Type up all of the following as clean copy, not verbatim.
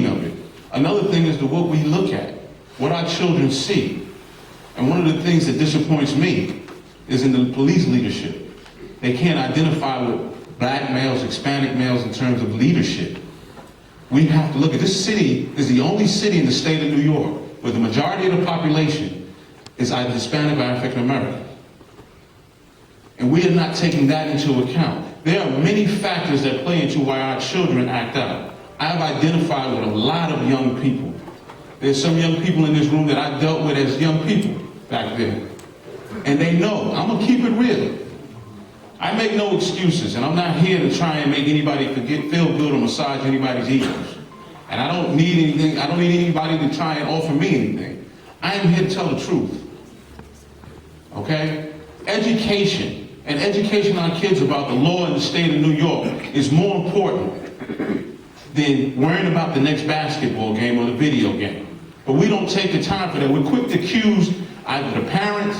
of it. Another thing is what we look at, what our children see. And one of the things that disappoints me is in the police leadership. They can't identify with black males, Hispanic males in terms of leadership. We have to look at this city is the only city in the state of New York where the majority of the population is either Hispanic or African American. And we are not taking that into account. There are many factors that play into why our children act out. I've identified with a lot of young people. There's some young people in this room that I dealt with as young people back then. And they know, I'm gonna keep it real. I make no excuses, and I'm not here to try and make anybody feel good or massage anybody's egos. And I don't need anything, I don't need anybody to try and offer me anything. I am here to tell the truth. Okay? Education, and education our kids about the law in the state of New York is more important than worrying about the next basketball game or the video game. But we don't take the time for that. We're quick to accuse either the parent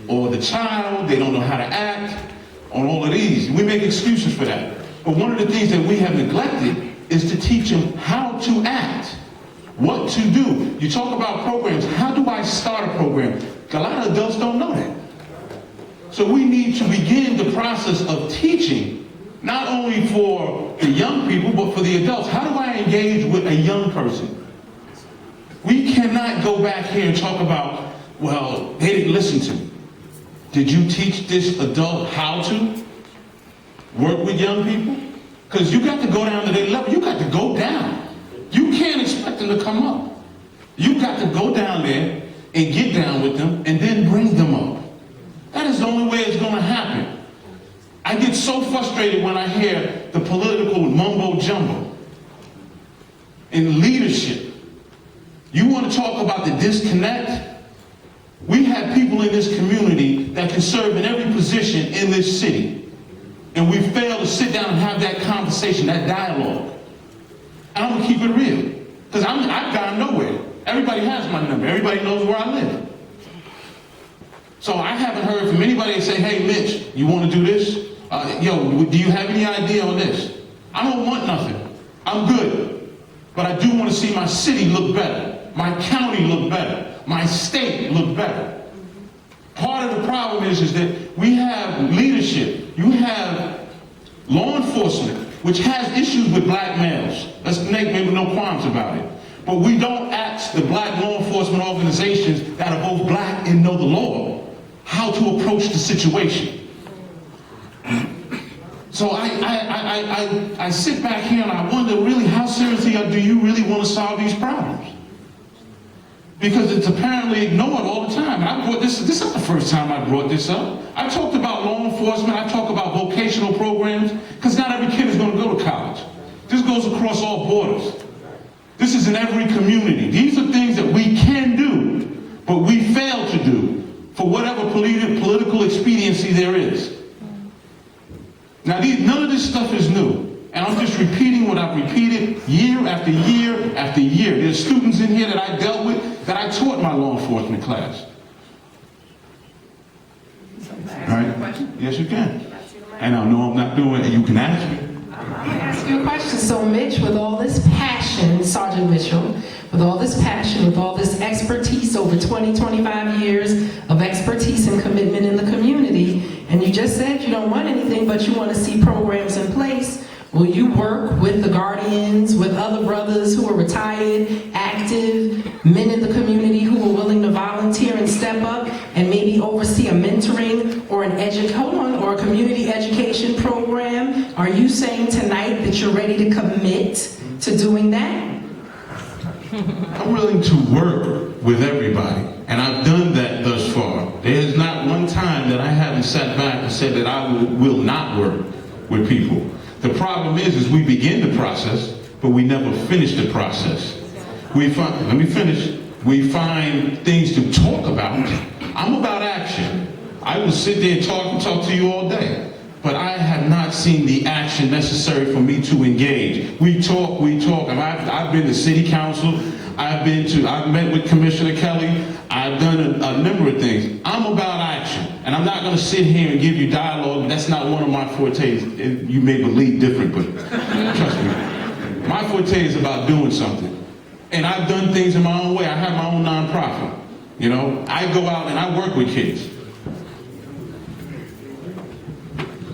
or the child, they don't know how to act, on all of these. We make excuses for that. But one of the things that we have neglected is to teach them how to act, what to do. You talk about programs, how do I start a program? A lot of adults don't know that. So we need to begin the process of teaching, not only for the young people, but for the adults. How do I engage with a young person? We cannot go back here and talk about, well, they didn't listen to me. Did you teach this adult how to work with young people? Because you got to go down to their level. You got to go down. You can't expect them to come up. You got to go down there and get down with them and then bring them up. That is the only way it's going to happen. I get so frustrated when I hear the political mumbo jumbo in leadership. You want to talk about the disconnect? We have people in this community that can serve in every position in this city. And we fail to sit down and have that conversation, that dialogue. And I'm going to keep it real. Because I've gone nowhere. Everybody has my number. Everybody knows where I live. So I haven't heard from anybody that say, hey, Mitch, you want to do this? Yo, do you have any idea on this? I don't want nothing. I'm good. But I do want to see my city look better. My county look better. My state look better. Part of the problem is that we have leadership. You have law enforcement, which has issues with black males. Let's make no qualms about it. But we don't ask the black law enforcement organizations that are both black and know the law how to approach the situation. So I sit back here and I wonder really how seriously do you really want to solve these problems? Because it's apparently ignored all the time. And I brought this is not the first time I brought this up. I talked about law enforcement, I talk about vocational programs, because not every kid is going to go to college. This goes across all borders. This is in every community. These are things that we can do, but we fail to do for whatever political expediency there is. Now, none of this stuff is new. And I'm just repeating what I've repeated year after year after year. There's students in here that I dealt with that I taught my law enforcement class. All right? Yes, you can. And I know I'm not doing it. You can ask me. I'm going to ask you a question. So, Mitch, with all this passion, Sergeant Mitchell, with all this passion, with all this expertise, over 20, 25 years of expertise and commitment in the community, and you just said you don't want anything, but you want to see programs in place. Will you work with the guardians, with other brothers who are retired, active, men in the community who are willing to volunteer and step up and maybe oversee a mentoring or or a community education program? Are you saying tonight that you're ready to commit to doing that? I'm willing to work with everybody, and I've done that thus far. There's not one time that I haven't sat back and said that I will not work with people. The problem is we begin the process, but we never finish the process. Let me finish. We find things to talk about. I'm about action. I will sit there and talk to you all day, but I have not seen the action necessary for me to engage. We talk. I've been to city council. I've met with Commissioner Kelly. I've done a number of things. I'm about action. And I'm not going to sit here and give you dialogue. That's not one of my fortes. You may believe different, but trust me. My forte is about doing something. And I've done things in my own way. I have my own nonprofit. You know, I go out and I work with kids.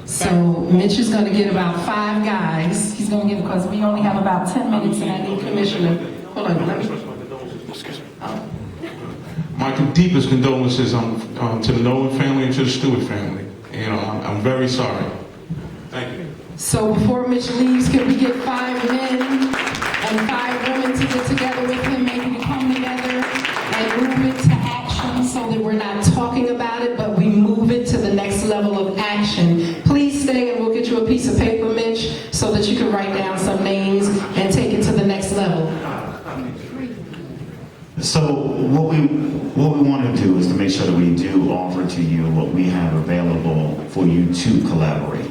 So Mitch is going to get about 5 guys. He's going to get, because we only have about 10 minutes and I need Commissioner. Hold on, let me. My deepest condolences to the Nolan family and to the Stewart family. You know, I'm very sorry. Thank you. So before Mitch leaves, can we get 5 men and 5 women to get together with him, maybe to come together and move it to action so that we're not talking about it, but we move it to the next level of action. Please stay and we'll get you a piece of paper, Mitch, so that you can write down some names and take it to the next level. So what we want to do is to make sure that we do offer to you what we have available for you to collaborate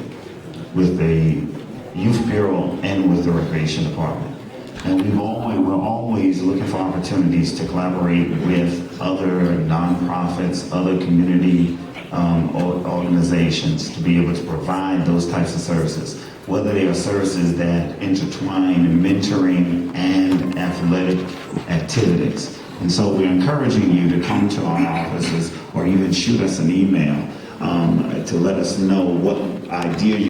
with the Youth Bureau and with the Recreation Department. And we're always looking for opportunities to collaborate with other nonprofits, other community organizations to be able to provide those types of services, whether they are services that intertwine mentoring and athletic activities. And so we're encouraging you to come to our offices or even shoot us an email to let us know what idea you